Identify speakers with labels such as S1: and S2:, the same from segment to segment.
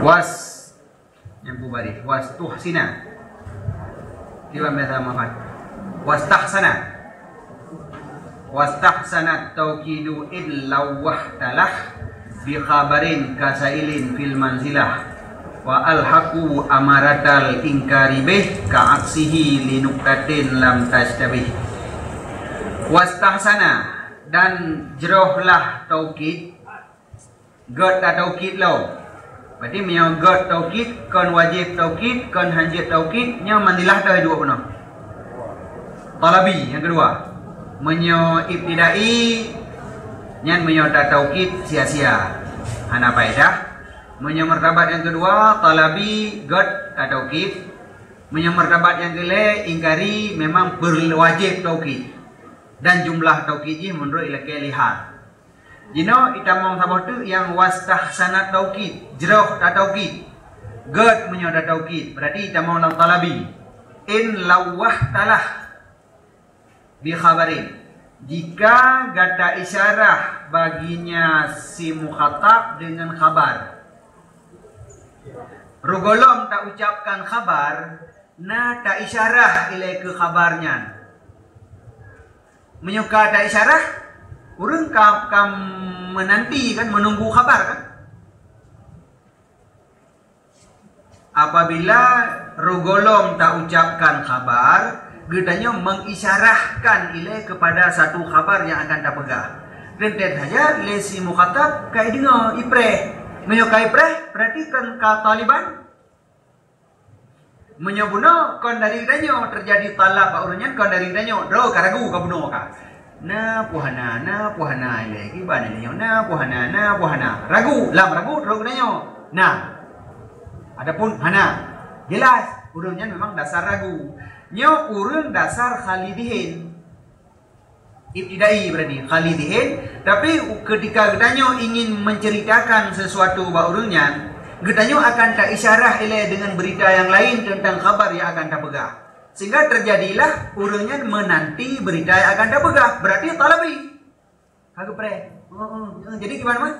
S1: Was yang bubari was tuhsina tiba biasa mafad wastahsana taukidu illa wahtalah bi khabarin kasailin fil manzilah wa alhaqu amaratal inkari bih ka'aksihi linuktatin lam tastabih. Wastahsana dan jerohlah taukid god ta taukid lo. Berarti menyo god taukid kon wajib taukid kon hanjit taukid nya mandilah dah dua penuh. Talabi yang kedua. Menyo ibtidai nyan menyo ta taukid sia-sia. Hana faedah. Menyo martabat yang kedua talabi god ta taukid. Menyo martabat yang kele ingkari memang berwajib taukid. Dan jumlah taukidnya menurut ilake lihat. Jino itamong sabah tu yang wastahsana taukid, jeroh ta taukid, god menyoda taukid. Berarti itamong lang talabi. In lawah talah bi khabarin. Jika gata isyarah baginya si mukhatab dengan khabar. Rugolom tak ucapkan khabar, na tak isyarah ilai ke khabarnya. Menyuka tak isyarah, urang kam menanti kan, menunggu khabar kan. Apabila rugolom tak ucapkan khabar, gedanya mengisyarahkan ilai kepada satu khabar yang akan tak pegah. Rentet saja lesi mukhatab kai dengar ipreh. Menyuka ipreh berarti kan ka Taliban. Menyabuna kon dari danyo terjadi talab urunyan kon dari danyo do karagu ka buno ka. Na puhana lagi bana danyo na puhana ragu lam ragu do danyo. Nah. Adapun hana jelas urunyan memang dasar ragu. Nyo urun dasar khalidihin. Ibtidai berarti khalidihin, tapi ketika gedanyo ingin menceritakan sesuatu ba urunyan, gedanyo akan tak isyarah ilai dengan berita yang lain tentang kabar yang akan tak pegah. Sehingga terjadilah urunnya menanti berita yang akan tak pegah. Berarti talabi. Kagak pre. Jadi gimana mah?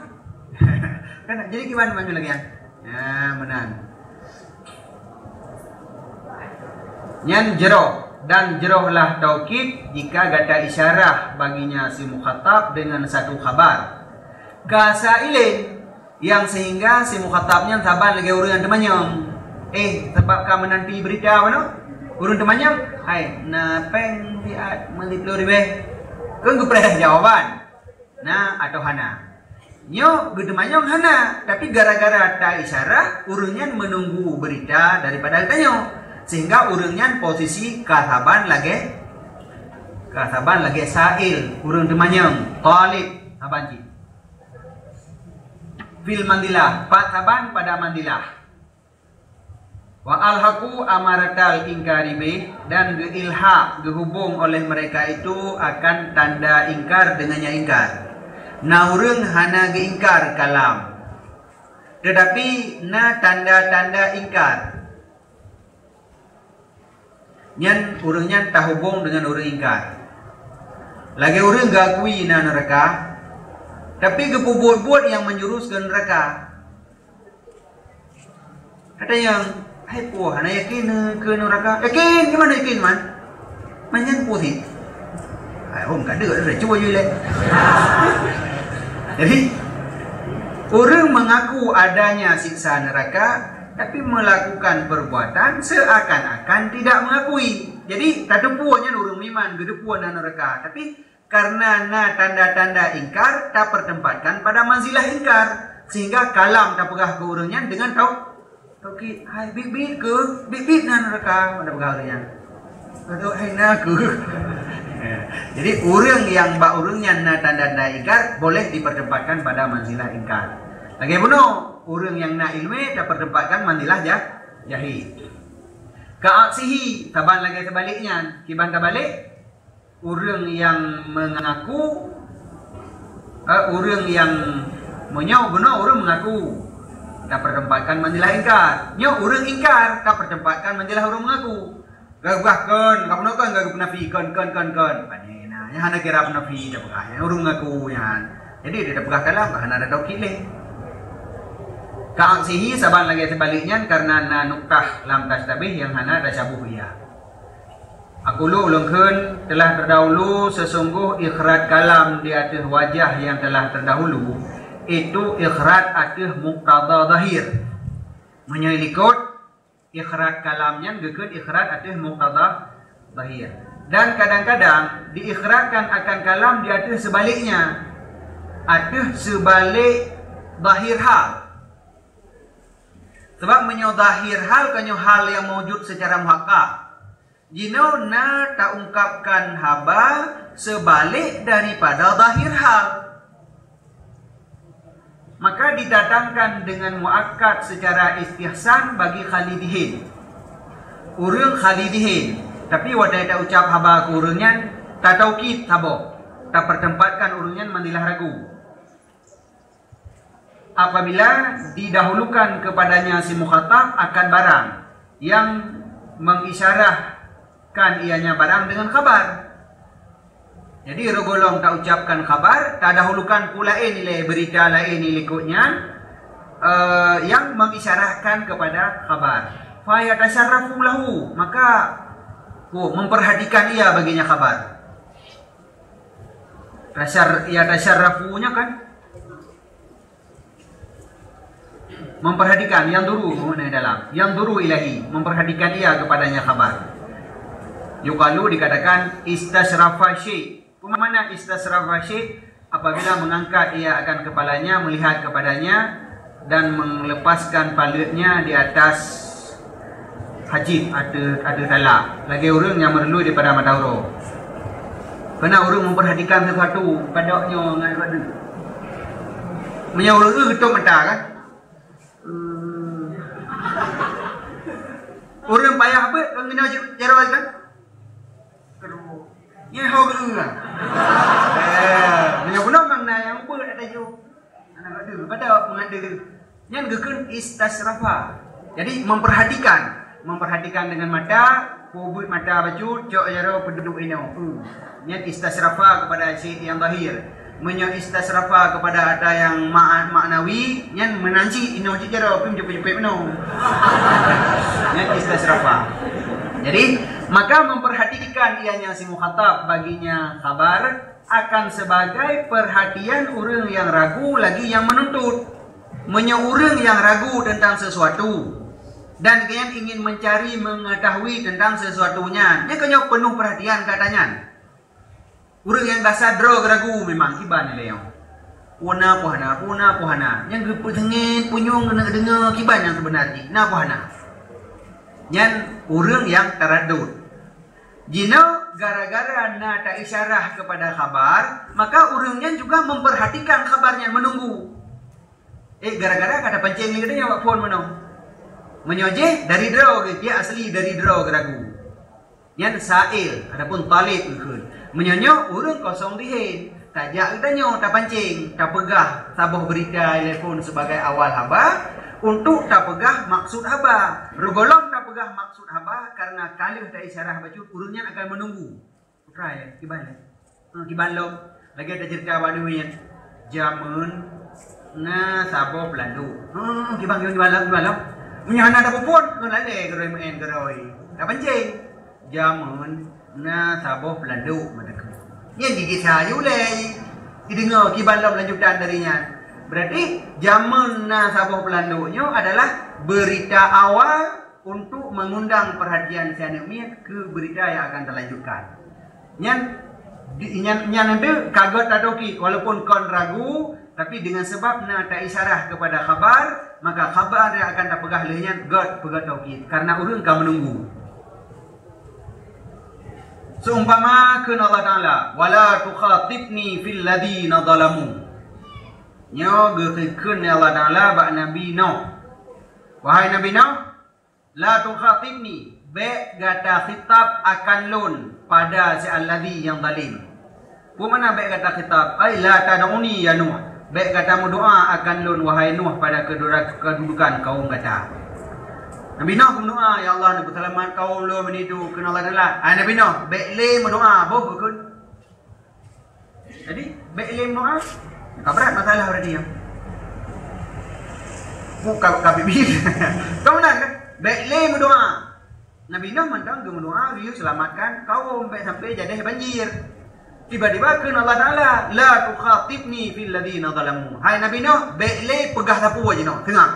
S1: Kan jadi gimana mah lagi ya? Nah, menang. Nyan jeroh dan jerohlah taukid jika gata isyarah baginya si mukhatab dengan satu kabar. Kasailin yang sehingga si mukhatabnya sabar lagi urun yang temannya. Sebab kamu menanti berita mana? Urun temannya, hai, napeng biat meliplu ribe. Kan gepreh jawaban. Nah atau hana. Nyo gedemanyo hana, tapi gara-gara tak isyarah urunnya menunggu berita daripada tanyo. Sehingga urunnya posisi kasaban lagi sail urun temanyo talib abanci. Fil mandilah, saban pada mandilah. Wa alhaqu amaratal inkaribe dan geilha gehubung oleh mereka itu akan tanda ingkar dengannya ingkar. Naurung hana geingkar kalam. Tetapi na tanda-tanda ingkar. Nyan urungnya tahubung dengan urung ingkar. Lagi urung gakui na neraka. Tapi kebuat-buat yang menjurus ke neraka. Ada yang, hai puah, ana yakin ke neraka. Yakin, gimana yakin man? Manyan putih. Hai, tak ada, dah cuba je leh. Jadi, orang mengaku adanya siksa neraka, tapi melakukan perbuatan seakan-akan tidak mengakui. Jadi, tak ada puahnya orang iman, gede puah neraka. Tapi, karena tanda-tanda ingkar tak pertempatkan pada manzilah ingkar, sehingga kalam tak pegah ke urungnya dengan taukid. Hai bibit ke bibit neraka pada pegah urungnya. Atau hai naku. Jadi urung yang bak urungnya tanda-tanda ingkar boleh dipertempatkan pada manzilah ingkar. Lagi bunuh urung yang na ilmu tak pertempatkan manzilah jahil. Ka'aksihi taban lagi sebaliknya, kiban terbalik. Orang yang mengaku, orang yang menyau benar orang mengaku tak pertempatkan mandilah ingkar. Nyau orang ingkar tak pertempatkan mandilah orang mengaku. Gagahkan, kamu nak kan gagah penafi kan. Panina, yang hana kira penafi dah pegah. Yang orang mengaku yang, jadi dia dah pegah kalah, hana ada taukid leh. Kaaksihi saban lagi sebaliknya karena na nuktah lam tastabih yang hana tasyabuh ia. Aku lu ulungkeun telah terdahulu sesungguh ikhraj kalam di atas wajah yang telah terdahulu itu ikhraj atas muqtada zahir. Menyelikut ikhraj kalamnya gekeun ikhraj atas muqtada zahir. Dan kadang-kadang diikhrajkan akan kalam di atas sebaliknya. Atas sebalik zahir hal. Sebab menyodahir hal kanyo hal yang mewujud secara muhakkak. Jino na tak ungkapkan haba sebalik daripada zahir hal. Maka didatangkan dengan muakkad secara istihsan bagi khalidihin. Urang khalidihin. Tapi wadai tak ucap haba ke urangnya tak taukid haba. Tak pertempatkan urangnya mandilah ragu. Apabila didahulukan kepadanya si mukhatab akan barang yang mengisyarahkan ianya barang dengan khabar. Jadi rogolong tak ucapkan khabar, tak dahulukan pula nilai berita lain ikutnya yang mengisyarahkan kepada khabar. Fa yatasarrafu lahu, maka memperhatikan ia baginya khabar. Yatasarrafunya kan memperhatikan yang duru dalam yang duru ilahi, memperhatikan ia kepadanya khabar. Yuqalu dikatakan istasrafa syai'. Mana istasrafa syai'? Apabila mengangkat ia akan kepalanya, melihat kepadanya dan melepaskan palutnya di atas hajib ada talak. Lagi orang yang merlu daripada mata huruf. Kena orang memperhatikan sesuatu padaknya dengan ada. Menyuruh ketuk mata kan? Orang payah apa? Kau kena cara kan? Keruh. Ye hau keruh kan? Menyuruh mana yang apa ada jo? Anak ada. Pada mengada. Yang gekun istasrafa. Jadi memperhatikan dengan mata, kubut mata baju, cok jaro penduduk ini. Yang istasrafa kepada syait yang zahir. Istasrafa kepada ada yang maknawi, yang menanci ino jaro pun jepit-jepit meno. Yang istasrafa. Jadi, maka memperhatikan ianya si mukhatab baginya khabar akan sebagai perhatian orang yang ragu lagi yang menuntut. Orang yang ragu tentang sesuatu dan yang ingin mencari mengetahui tentang sesuatunya, dia kena penuh perhatian katanya. Orang yang dasar draw ragu memang kiban dia. Puna puhana. Yang gepetengin punyung kena dengar kiban yang sebenarnya. Na puhana. Yang orang yang taraddud. Jino gara-gara na tak isyarah kepada khabar, maka orangnya juga memperhatikan khabarnya, menunggu. Gara-gara kata pancing ni dia awak phone mana? Menyoje dari draw ke dia asli dari draw ragu. Yang sa'il adapun talib ke. Menyonyo urang kosong dihin. Tajak tanya tak pancing, tak pegah sabah berita telefon sebagai awal haba untuk tak pegah maksud haba. Rugolong tak pegah maksud haba karena kalih tak isyarah baca urangnya akan menunggu. Try kiban lom. Lagi ada cerita baduin jamun na sabah pelandu. Kiban kiban. Menyana ada pupun ngalale keroi main keroi. Tak pancing. Jamun na sabah pelandu mereka. Yang gigit saya ulai. Didengar kibalam lanjutan darinya. Berarti jamun na sabah pelandunya adalah berita awal untuk mengundang perhatian sianemit ke berita yang akan terlanjutkan. Yang nanti kagot atau ki walaupun kon ragu tapi dengan sebab na tak isyarah kepada khabar, maka khabar dia akan tak pegah lehnya god pegah taukid karena urang ka menunggu. Seumpama keun Allah Ta'ala wala tukhatibni fil ladina zalamu. Nyo gekeun Allah Ta'ala ba Nabi Nuh. Wahai Nabi Nuh, la tukhatibni be gata khitab akan lun pada si alladhi yang zalim. Pu mana be kata khitab? Ai la tad'uni ya Nuh. Be kata mu doa akan lun wahai Nuh pada kedudukan kaum kata. Nabi Nuh berdoa, ya Allah, Nabi selamat kaum lu menidu kena Allah Taala. Nabi Nuh bekle berdoa, boh bekun. Jadi bekle berdoa, tak berat masalah berarti ya. kabibir. Kau menang kan? Baiklah berdoa. Nabi Nuh mentang berdoa dia selamatkan kaum sampai jadi banjir. Tiba-tiba ke Allah Taala, la tukhatibni fil ladina zalamu. Hai Nabi Nuh, baiklah pegah sapu aja noh, tengah.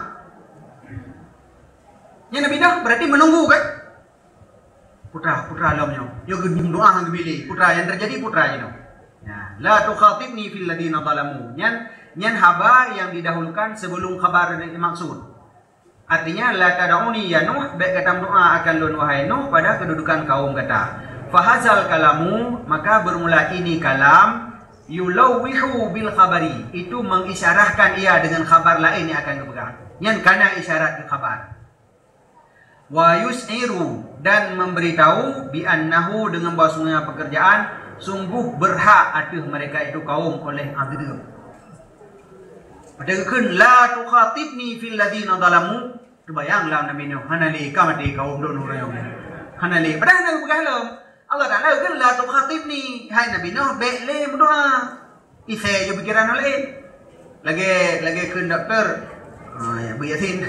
S1: Ya Nabi Nuh berarti menunggu kan? Putra alamnya. Yo doa hang pilih. Putra yang terjadi putra aja noh. Ya, la tukhatibni fil ladina zalamu. Nyan haba yang didahulukan sebelum khabar yang dimaksud. Artinya la tad'uni ya Nuh, baik kata doa akan lun wahai Nuh pada kedudukan kaum kata. Fahazal kalamu, maka bermula ini kalam yulawihu bil khabari, itu mengisyarahkan ia dengan khabar lain yang akan dipegang. Yang kana isyarat ke khabar. Wa yus'iru, dan memberitahu bi annahu dengan bahasanya pekerjaan sungguh berhak atas mereka itu kaum oleh azab. Padahal la tukhatibni fil ladina zalamu, terbayanglah Nabi Nuh hanali kamati kaum don orang hanali padahal bukan Allah Taala kan la tukhatibni, hai Nabi Nuh baiklah berdoa. Ise je pikiran lain. Lagi ke doktor. Ya Bu Yasin.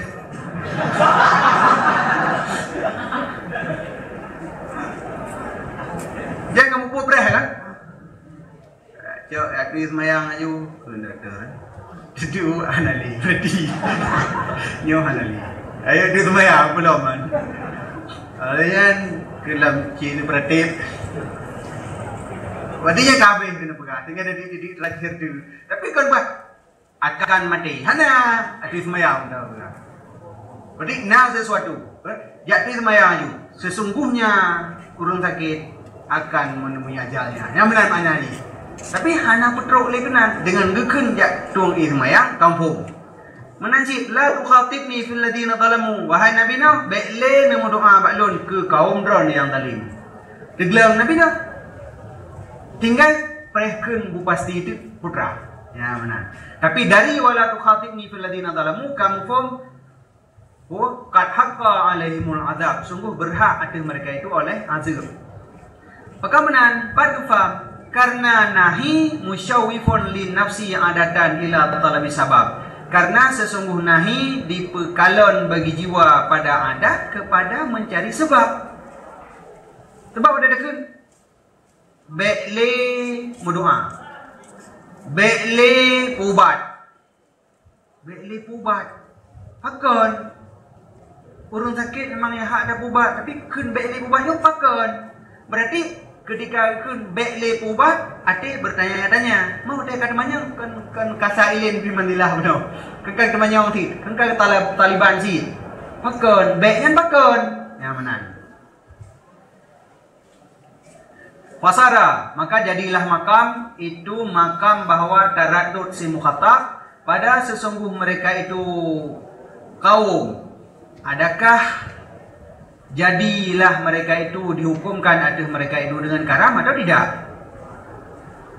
S1: Jangan mupu preh kan? Cok aku semayang aju ke doktor. Itu anali berarti. Nyo anali. Ayo tu semayang belum man. Alian kelam cina pratif. Wadinya kabeh kena pegang. Tinggal di lecture tu. Tapi kan buat akan mati. Hana hadis semayang dah pegang. Jadi nak sesuatu. Jadi semayang aju. Sesungguhnya kurang sakit akan menemui ajalnya. Yang benar makna ni. Tapi hana petruk le kena dengan geken jak tuang semayang kampung. Menancip la tukhatibni fil ladina zalamu, wahai Nabi Nuh baiklah nemu doa baklun ke kaum dron yang zalim. Deglam Nabi Nuh tinggal perehkeun bu pasti itu putra. Ya benar. Tapi dari wala tukhatibni fil ladina zalamu kamu faham qad haqqa alaihimul azab, sungguh berhak atas mereka itu oleh azab. Pekamenan parfam karena nahi musyawifun lin nafsi adatan ila talabi sabab. Karena sesungguh nahi dipekalon bagi jiwa pada adat kepada mencari sebab. Sebab ada dekun. Baikle berdoa. Baikle ubat. Baikle ubat. Pakon. Orang sakit memang yang hak ada ubat, tapi kun baikle ubat yang pakon. Berarti ketika kun baikle ubat, ate bertanya-tanya, mau dia kata mana kan kasailin di Manila betul. Kan temannya orang ti, kan Taliban si. Pakon, baiknya pakon. Yang benar. Wasara, maka jadilah makam itu makam bahwa taradud si mukhatab pada sesungguh mereka itu kaum. Adakah jadilah mereka itu dihukumkan atas mereka itu dengan karam atau tidak?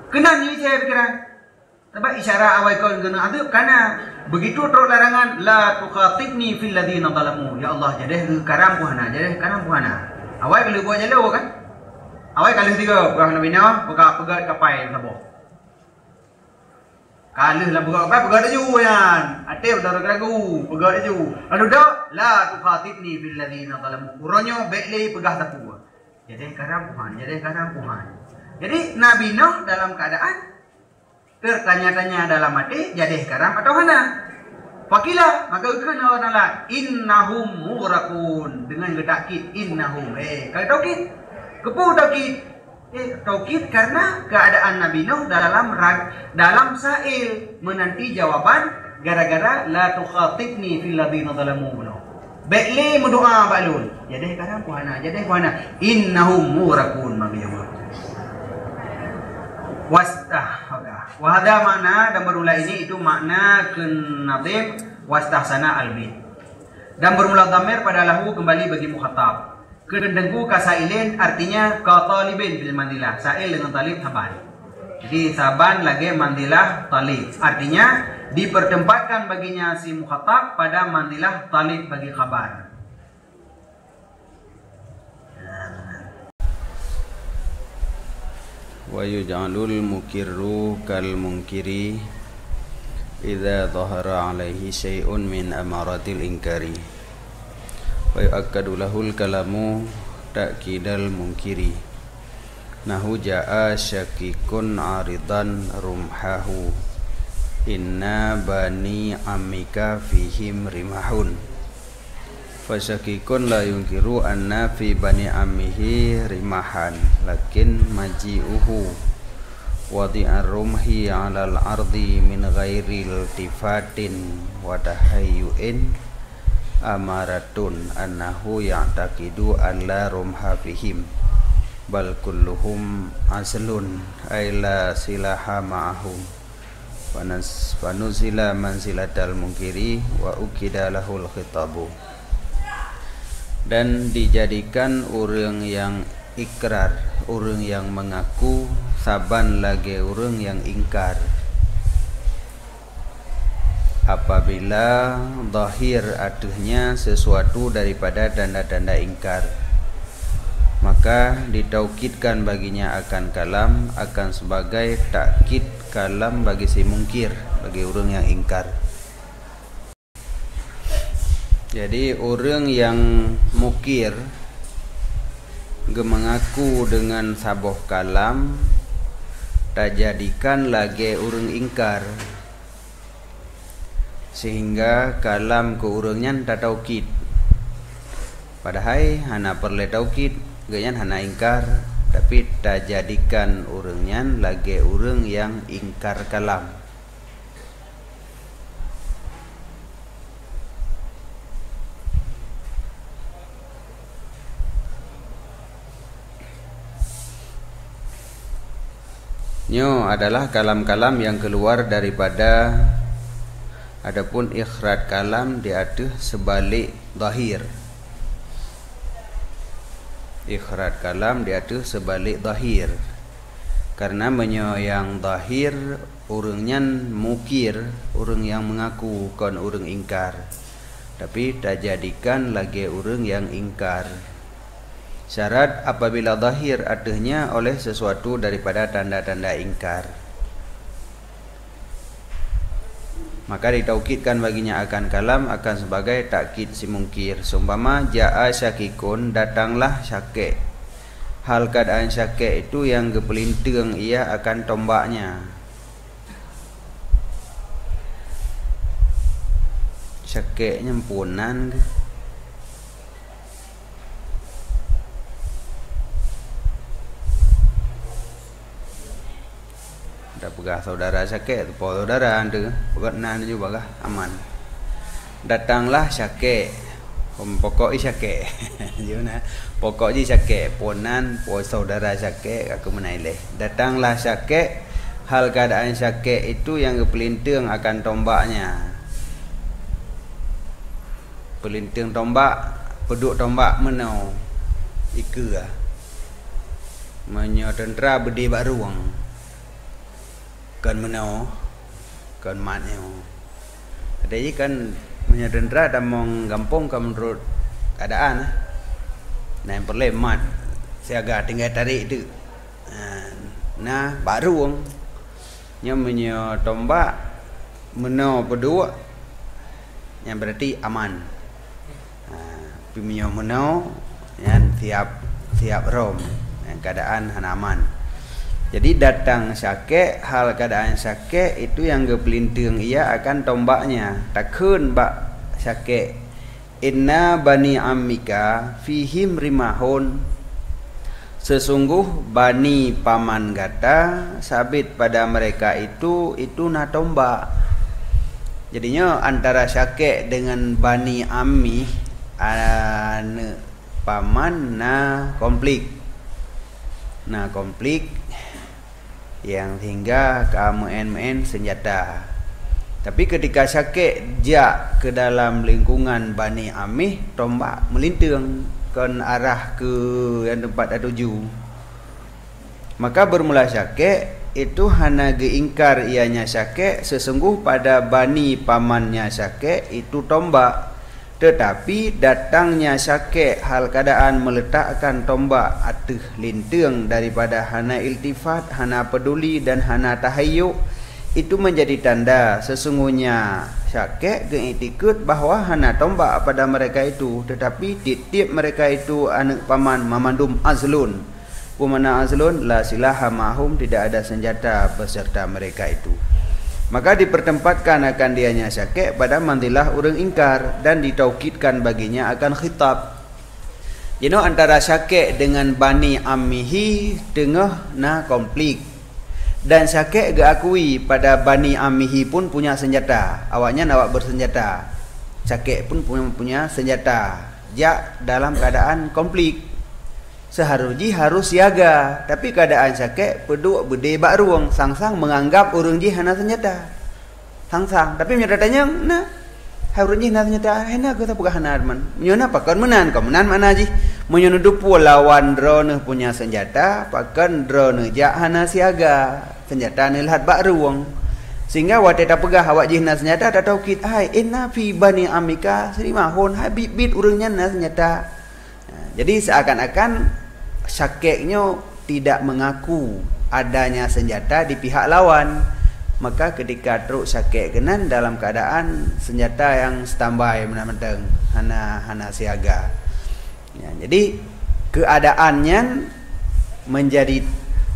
S1: Kena ni saya pikiran. Sebab isyarat awal kau kena adab karena begitu teruk larangan la tukhatibni fil ladina zalamu. Ya Allah jadi karam puhana, jadi karam puhana. Awal kalau buat jalo kan? Awal kalau tiga bukan Nabi Nuh, pegat kapai saboh. Kalau lah pegat aja yan. Ate udah ragu, pegat aja. Lalu dah la tukhatibni fil ladina zalamu. Uronyo baiklah pegah tapu. Jadi karam puhan, jadi karam puhan. Jadi Nabi Nuh dalam keadaan tertanya-tanya dalam hati, jadi karam atau hana? Fakilah, maka kena Allah Ta'ala innahum mughraqun, dengan taukid innahum. Kalau taukid, kepu taukid. Taukid karena keadaan Nabi Nuh dalam sa'il menanti jawaban gara-gara la tukhatibni fil ladina zalamu. Baiklah berdoa baklun. Jadi karam puhana, jadi puhana. Innahum mughraqun mabiyawab. Wahada makna dan bermula ini itu makna kenadib wastahsana albid. Dan bermula dhamir pada lahu kembali bagi mukhatab. Kedengku kasailin artinya katalibin bil mandilah. Sail dengan talib saban. Jadi saban lagi mandilah talib. Artinya dipertempatkan baginya si mukhatab pada mandilah talib bagi khabar.
S2: Wa yuj'alul mukirru kal munkiri idza dhahara alaihi syai'un min amaratil inkari wa yu'akkadu lahul kalamu ta'kidal munkiri nahu ja'a syakikun aridan rumhahu inna bani amika fihim rimahun fasyakikun la yungkiru anna fi bani amihi rimahan lakin maji'uhu wadi'ar rumhi 'alal ardi min ghairi iltifatin wa tahayyu'in amaratun annahu ya'taqidu an la rumha fihim bal kulluhum aslun ay la silaha ma'ahum fanuzila manzilatal munkiri wa ukida lahul khitabu. Dan dijadikan orang yang ikrar, orang yang mengaku, saban lagi orang yang ingkar apabila zahir adanya sesuatu daripada tanda-tanda ingkar, maka ditaukidkan baginya akan kalam akan sebagai takkid kalam bagi si mungkir, bagi orang yang ingkar. Jadi orang yang mukir mengaku dengan saboh kalam tak jadikan lagi orang ingkar, sehingga kalam ke orangnya tak taukid. Padahal hana perlu taukid, ganyan hana ingkar, tapi tak jadikan orangnya lagi orang yang ingkar kalam. Nyo adalah kalam-kalam yang keluar daripada, adapun ikhraj kalam diaduh sebalik zahir. Ikhraj kalam diaduh sebalik zahir. Karena menyo yang zahir orangnya mukir, orang yang mengaku kon orang ingkar, tapi tak jadikan lagi orang yang ingkar. Syarat apabila zahir adanya oleh sesuatu daripada tanda-tanda ingkar, maka ditaukidkan baginya akan kalam akan sebagai takkid si mungkir. Seumpama ja'a syakikun, datanglah syakik. Hal keadaan syakik itu yang gepelinting ia akan tombaknya. Syakiknya empunan ke? Dah pegah saudara syakik tu, po saudara anda pegat nan juga kah aman. Datanglah syakik, pokok syakik. Jona pokok ji syakik, ponan po saudara syakik aku menaileh. Datanglah syakik, hal keadaan syakik itu yang pelinting akan tombaknya. Pelinting tombak, peduk tombak menau ika. Menyo tentera bedi bak ruang. Kan menau kan matnya ada je kan menyadendra dan menggampung kan menurut keadaan nah yang perlu mat siaga tinggal tarik itu nah baru nya menyo tombak menau berdua yang berarti aman tapi menyo menau yang siap rom yang keadaan aman. Jadi datang syakik, hal keadaan syakik itu yang gepelinting ia akan tombaknya. Takun bak syakik. Inna bani ammika fihim rimahun. Sesungguh bani paman gata sabit pada mereka itu na tombak. Jadinya antara syakik dengan bani ammi paman na konflik. Nah konflik yang hingga ke men senjata. Tapi ketika syakik jak ke dalam lingkungan Bani Amih, tombak melinting ke arah ke yang tempat ada tuju. Maka bermula syakik itu hana geingkar ianya syakik, sesungguh pada bani pamannya syakik itu tombak. Tetapi datangnya syakik hal keadaan meletakkan tombak atuh linting daripada hana iltifat, hana peduli dan hana tahayyuk, itu menjadi tanda sesungguhnya syakek gengikut bahwa hana tombak pada mereka itu, tetapi tiap mereka itu anak paman mamandum azlun. Pemana azlun la silaha mahum, tidak ada senjata beserta mereka itu. Maka dipertempatkan akan dianya syakek pada manzilah orang ingkar dan ditaukidkan baginya akan khitab. Antara syakek dengan bani ammihi tengah na konflik. Dan syakek akui pada bani ammihi pun punya senjata. Awaknya nawak bersenjata. Syakek pun punya senjata. Dalam keadaan konflik. Seharusnya harus siaga. Tapi keadaan syakek peduk berdebak ruang. Sang-sang menganggap orang jih hana senjata. Sang-sang. Tapi menyadatanya, nah, harusnya hana senjata. Hena kita buka hana arman. Menyona pakan menan. Kau menan mana jih? Menyonudupu lawan drone punya senjata, pakan drone jak hana siaga. Senjata ni lihat bak ruang. Sehingga wate tak pegah awak jihna senjata tak tahu kit. Hai, inna fi bani amika seri mahun. Hai, bit urungnya na senjata. Jadi seakan-akan syakeknya tidak mengaku adanya senjata di pihak lawan. Maka ketika truk syakek kenan dalam keadaan senjata yang standby menang-menang hana siaga. Ya, jadi keadaannya menjadi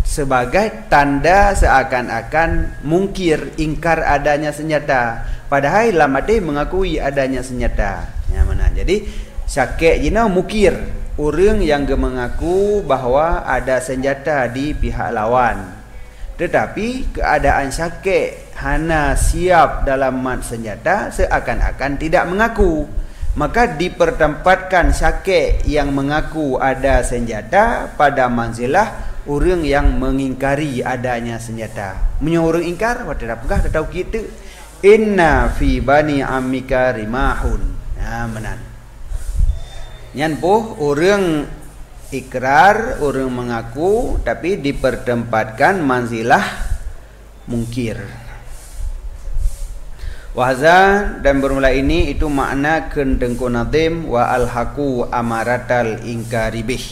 S2: sebagai tanda seakan-akan mungkir ingkar adanya senjata, padahal lamade mengakui adanya senjata. Ya, mana? Jadi syakek jina mukir orang yang mengaku bahwa ada senjata di pihak lawan, tetapi keadaan syakek hana siap dalam mat senjata seakan-akan tidak mengaku. Maka dipertempatkan syakek yang mengaku ada senjata pada manzilah orang yang mengingkari adanya senjata. Orang ingkar, wata dapkah tahu kita inna fi bani amika rimahun. Nah, menan. Nyan poh orang ikrar, orang mengaku tapi dipertempatkan manzilah mungkir. Wahza dan bermula ini itu makna kendengku nadim wa alhaqu amaratal ingkaribih,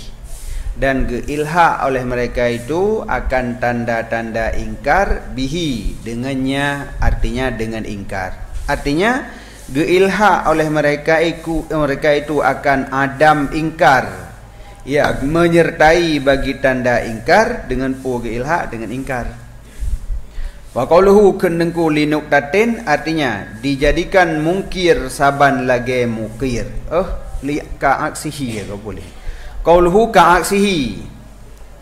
S2: dan geilha oleh mereka itu akan tanda-tanda ingkar bihi dengannya, artinya dengan ingkar. Artinya geilha oleh mereka itu akan adam ingkar, ya, menyertai bagi tanda ingkar dengan geilha dengan ingkar. Wa qauluhu kendengku linuk tatin, artinya dijadikan mungkir saban lagi mukir. Li ka aksihi ya, kau boleh. Qauluhu ka aksihi,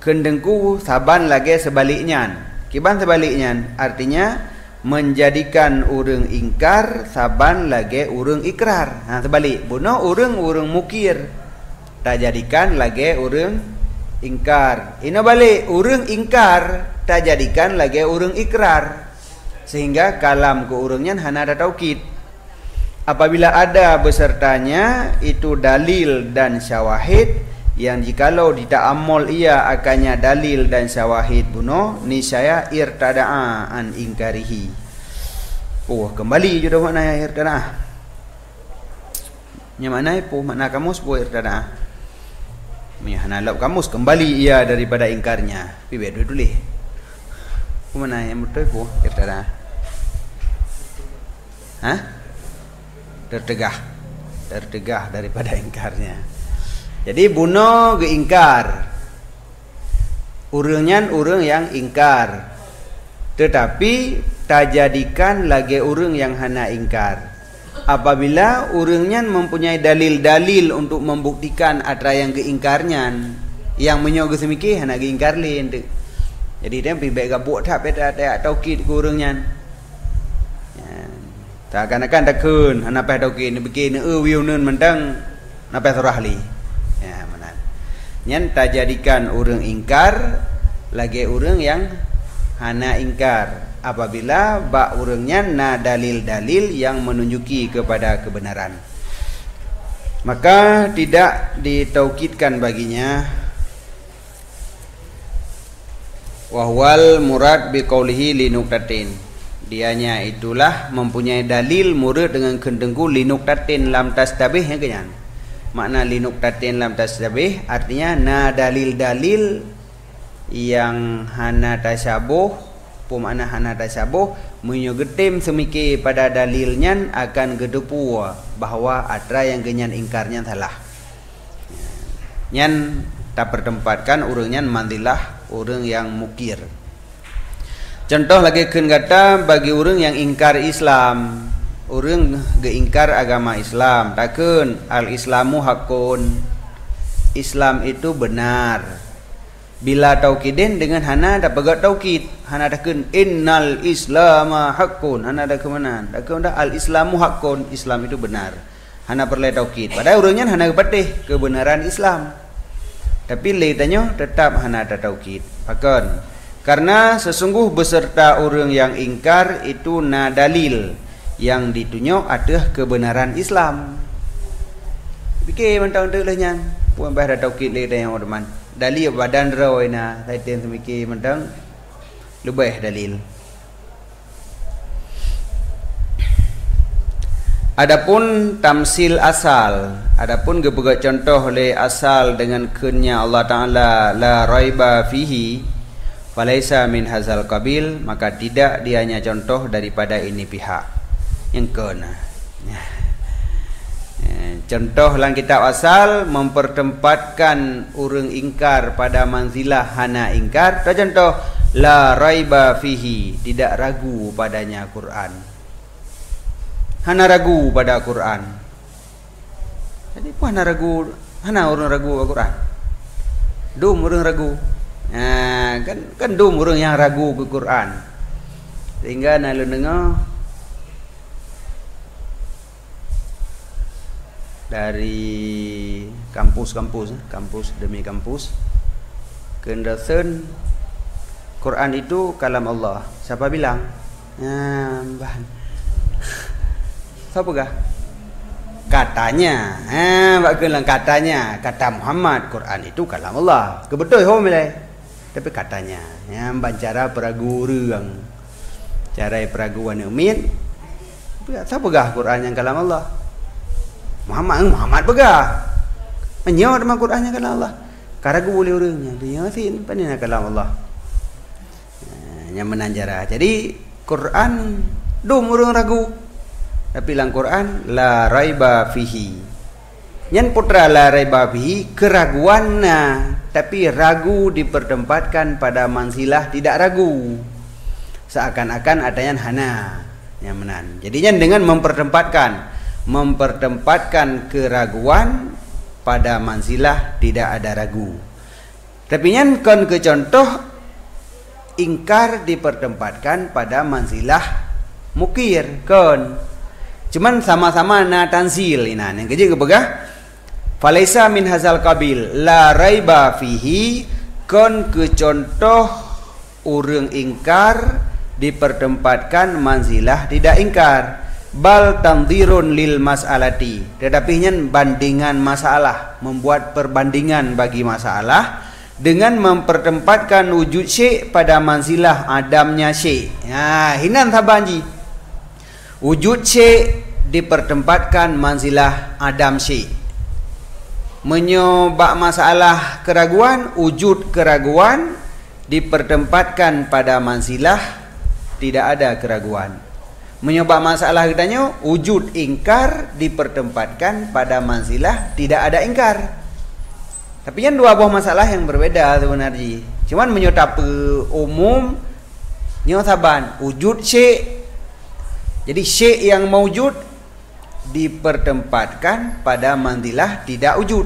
S2: kendengku saban lagi sebaliknya. Kiban sebaliknya artinya menjadikan orang ingkar saban lagi orang ikrar. Nah, sebalik. Buno orang mukir, tak jadikan lagi orang ingkar. Ina balik orang ingkar tak jadikan lagi orang ikrar, sehingga kalam ke orangnya hana ada taukid. Apabila ada besertanya itu dalil dan syawahid, yang jikalau dita'ammul ia akannya dalil dan syawahid buno niscaya irtada'a an ingkarihi. Kembali juga makna irtada'a. Yang mana itu makna kamus bu irtada'a. Hanalap kamus kembali ia daripada ingkarnya. Pibe dulu. Mana yang betul ku irtada'a? Hah? Tertegah daripada ingkarnya. Jadi buno geingkar. Urangnya orang yang ingkar. Tetapi tak jadikan lagi orang yang hana ingkar. Apabila orangnya mempunyai dalil-dalil untuk membuktikan ada yang keingkarnya, yang menyogok semiki hana keingkar lain. Jadi dia pergi gabuk tak pada taukid ke orangnya. Tak akan takun hana pah taukid begini wiu nun mentang napa surah li. Ya, mana. Nyan tak jadikan orang ingkar lagi orang yang hana ingkar. Apabila bak orangnya na dalil-dalil yang menunjuki kepada kebenaran, maka tidak ditaukidkan baginya. Wahwal murad biqaulihi linuktatin, dianya itulah mempunyai dalil murad dengan kendengku linuktatin lam tastabih ya kenyan. Makna linuktatin lam tastabih artinya na dalil-dalil yang hana tasyabuh. Makna hana tasyabuh Munyo getim semikir pada dalilnya akan gedepu bahwa ada yang genyan ingkarnya salah. Nyan tak bertempatkan urangnya mandilah urang yang mukir. Contoh lagi keun kata bagi urang yang ingkar Islam, urang geingkar agama Islam, takun al-islamu hakun. Islam itu benar. Bila taukidin dengan hana ada pegat taukid, hana takun innal islama hakun, hana ada kemana? Takun dah al-islamu hakun, Islam itu benar. Hana perlu taukid. Padahal urangnya hana patih kebenaran Islam. Tapi leitanya tetap hana ada taukid. Pakon. Karena sesungguh beserta orang yang ingkar itu na dalil yang ditunjuk ada kebenaran Islam. Fikir mentang tu lehnya. Puan bah ada taukid leitanya orang. Dalil badan rawina, taitin semikir mentang lebih dalil. Adapun tamsil asal, adapun gebegat contoh le asal dengan kunnya Allah Taala la raiba fihi falaisa min hazal qabil, maka tidak dianya contoh daripada ini pihak yang kena. Contoh dalam kitab asal mempertempatkan urang ingkar pada manzilah hana ingkar. Contoh la raiba fihi, tidak ragu padanya Quran. Hana ragu pada Quran. Jadi apa hana ragu? Hana orang ragu pada Quran. Dum orang ragu. Kan dum orang yang ragu ke Quran. Sehingga nalu dengar dari kampus demi kampus kendasen Quran itu kalam Allah. Siapa bilang? Bahan. Siapa kah? Katanya. Bagilah katanya. Kata Muhammad Quran itu kalam Allah. Kebetul ho milai. Tapi katanya. Cara peragu orang. Cara peraguan umin. Siapa kah Quran yang kalam Allah? Muhammad pegah. Menyo dengan Quran yang kalam Allah. Karagu boleh orangnya. Dia sin panina kalam Allah. Yang menanjara. Jadi Quran dum orang ragu. Tapi dalam Quran la raiba fihi. Nyan putra la raiba fihi keraguanna, tapi ragu dipertempatkan pada manzilah tidak ragu. Seakan-akan adanya hana yang menan. Jadinya dengan mempertempatkan keraguan pada manzilah tidak ada ragu. Tapi nyan kon ke contoh ingkar dipertempatkan pada manzilah mukir kon. Cuman sama-sama na tanzil inan. Yang kerja kepegah falaisa min hazal qabil la raiba fihi kon ke contoh urang ingkar dipertempatkan manzilah tidak ingkar. Bal tanzirun lil mas'alati, tetapi nyen bandingan masalah, membuat perbandingan bagi masalah dengan mempertempatkan wujud syekh pada manzilah adamnya syekh. Hinan sabanji. Wujud syekh dipertempatkan manzilah adam syekh. Menyobak masalah keraguan, wujud keraguan dipertempatkan pada manzilah tidak ada keraguan. Menyobak masalah katanya wujud ingkar dipertempatkan pada manzilah tidak ada ingkar. Tapi yang dua buah masalah yang berbeda sebenarnya. Cuman menyotap umum nyotaban wujud syekh. Jadi syekh yang mewujud dipertempatkan pada manzilah tidak wujud.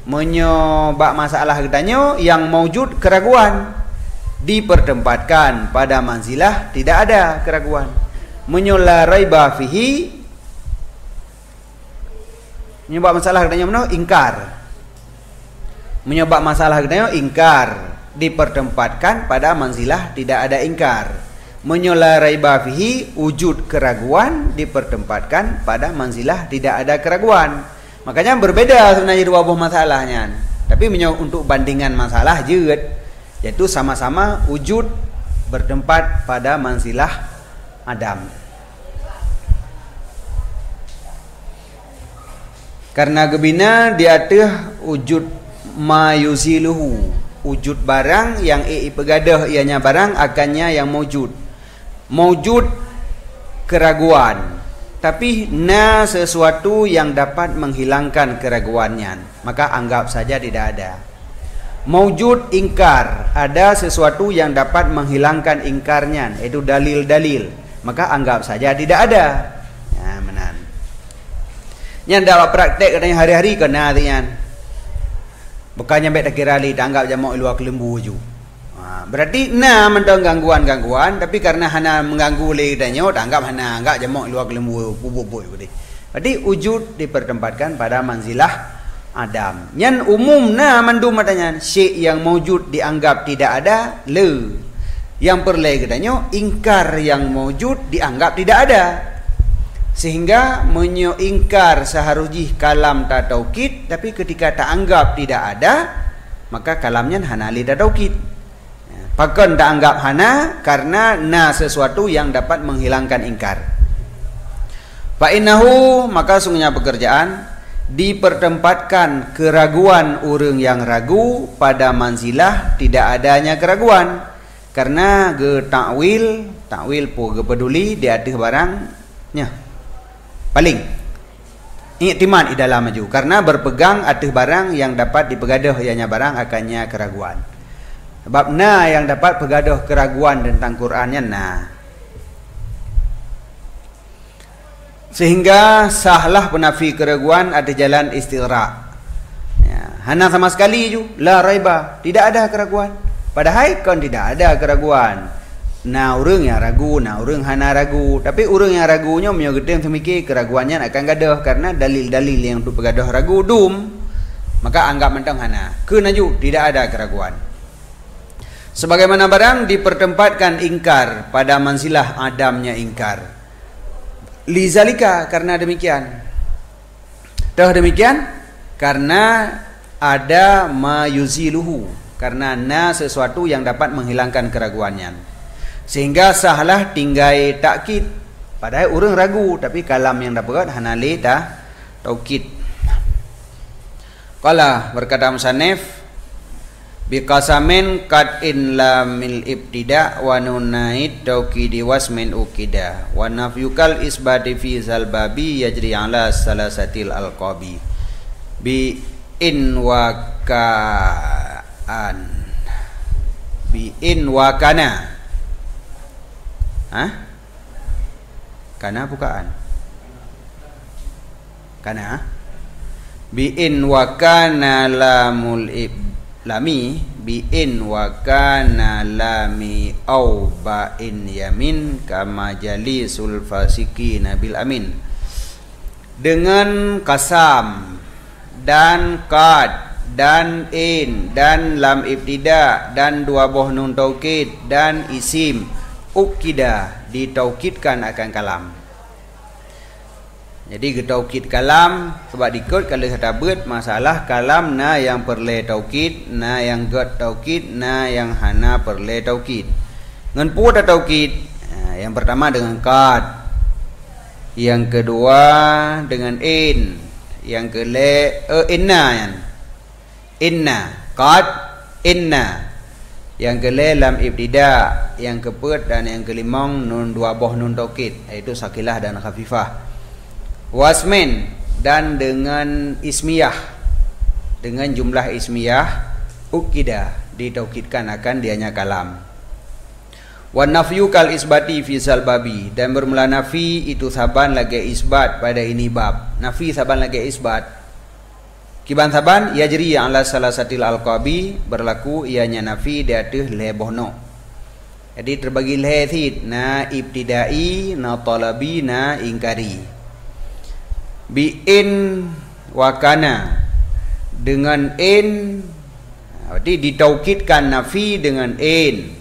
S2: Menyobak masalah katanya yang mewujud keraguan dipertempatkan pada manzilah tidak ada keraguan. Menyola raiba fihi menyebab masalah katanya mana? Ingkar. Menyebab masalah katanya ingkar dipertempatkan pada manzilah tidak ada ingkar. Menyola raiba fihi wujud keraguan dipertempatkan pada manzilah tidak ada keraguan. Makanya berbeda sebenarnya dua buah masalahnya. Tapi untuk bandingan masalah juga yaitu sama-sama wujud bertempat pada manzilah Adam. Karena gebina diatih wujud mayuziluhu, wujud barang yang pegadah ianya barang akannya yang mewujud. Maujud keraguan, tapi na sesuatu yang dapat menghilangkan keraguannya, maka anggap saja tidak ada. Maujud ingkar, ada sesuatu yang dapat menghilangkan ingkarnya, itu dalil-dalil, maka anggap saja tidak ada. Ya, benar. Yang dalam praktek katanya hari-hari kena tian. Bukannya baik tak kira li, tak anggap jamak luar kelembu ju. Berarti na mentang gangguan-gangguan, tapi karena hana mengganggu le katanya, tak anggap hana anggap jamak luar kelembu bubuk-bubuk tadi. Berarti wujud dipertempatkan pada manzilah Adam. Yang umum na mandum katanya, syek yang mawjud dianggap tidak ada le. Yang perle katanya ingkar yang mawjud dianggap tidak ada. Sehingga ingkar seharujih kalam tak taukid, tapi ketika tak anggap tidak ada, maka kalamnya hana li tak taukid. Pakon tak anggap hana karena na sesuatu yang dapat menghilangkan ingkar. Fa'innahu, maka sungguhnya pekerjaan dipertempatkan keraguan orang yang ragu pada manzilah tidak adanya keraguan. Karena ge takwil po ge peduli di atas barangnya. Paling iktimad di dalam maju karena berpegang atas barang yang dapat dipegadah ianya barang akannya keraguan. Sebab na yang dapat pegadah keraguan tentang Qur'annya na. Sehingga sahlah penafi keraguan ada jalan istighraq. Ya, hana sama sekali ju la raiba, tidak ada keraguan. Padahal kan tidak ada keraguan. Nah orang yang ragu, nah orang hana ragu. Tapi orang yang ragunya menyogedeng semikir keraguannya akan gadah karena dalil-dalil yang untuk pegadah ragu dum. Maka anggap mentang hana. Kenaju tidak ada keraguan. Sebagaimana barang dipertempatkan ingkar pada manzilah Adamnya ingkar. Lizalika, karena demikian. Dah demikian karena ada ma yuziluhu, karena na sesuatu yang dapat menghilangkan keraguannya. Sehingga sahlah tinggai takkid. Padahal orang ragu, tapi kalam yang dapat hanali ta taukid. Qala berkata musannif biqasamin qad in lamil ibtida wa nunaid taukidi wasmin ukida wa nafyukal isbati fi zalbabi yajri ala salasatil alqabi bi in wa kaan bi in wa kana. Kana bukaan. Kana bi in wa kana lamul lami bi in wa kana lami au ba in yamin kama jalisul fasiqina bil amin. Dengan kasam dan qad dan in dan lam ibtida dan dua buah nun taukid dan isim ukida ditaukidkan akan kalam. Jadi taukid kalam sebab dikut kalau kata bet masalah kalam na yang perle taukid, na yang get taukid, na yang hana perle taukid. Ngan pu ada taukid. Yang pertama dengan qad. Yang kedua dengan in. Yang kele inna yan. Inna qad inna. Yang kele lam ibtida, yang kepet dan yang kelimang nun dua buah nun taukid, yaitu sakilah dan khafifah. Wasmin dan dengan ismiyah, dengan jumlah ismiyah ukida ditaukidkan akan dianya kalam. Wan nafyu kal isbati fi salbabi, dan bermula nafi itu saban lagi isbat pada ini bab. Nafi saban lagi isbat. Kiban saban yajri ala salasatil alqabi, berlaku ianya nafi di atas lebohno. Jadi terbagi lehid na ibtidai, na talabi, na ingkari. Bi in wa kana, dengan in berarti ditaukidkan nafi dengan in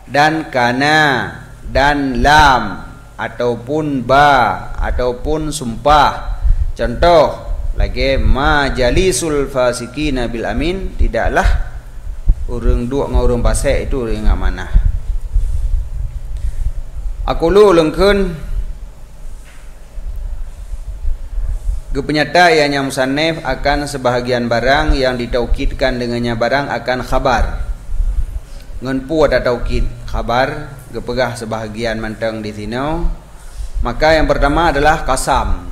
S2: dan kana dan lam ataupun ba ataupun sumpah. Contoh lagi majalisul fasiqina bil amin, tidaklah urang duk dengan urang pasek itu urang amanah. Aku lu lengkeun kepenyata ianya musannif akan sebahagian barang yang ditaukidkan dengannya barang akan khabar. Ngan pu ada taukid khabar gepegah sebahagian manteng di sini. Maka yang pertama adalah kasam,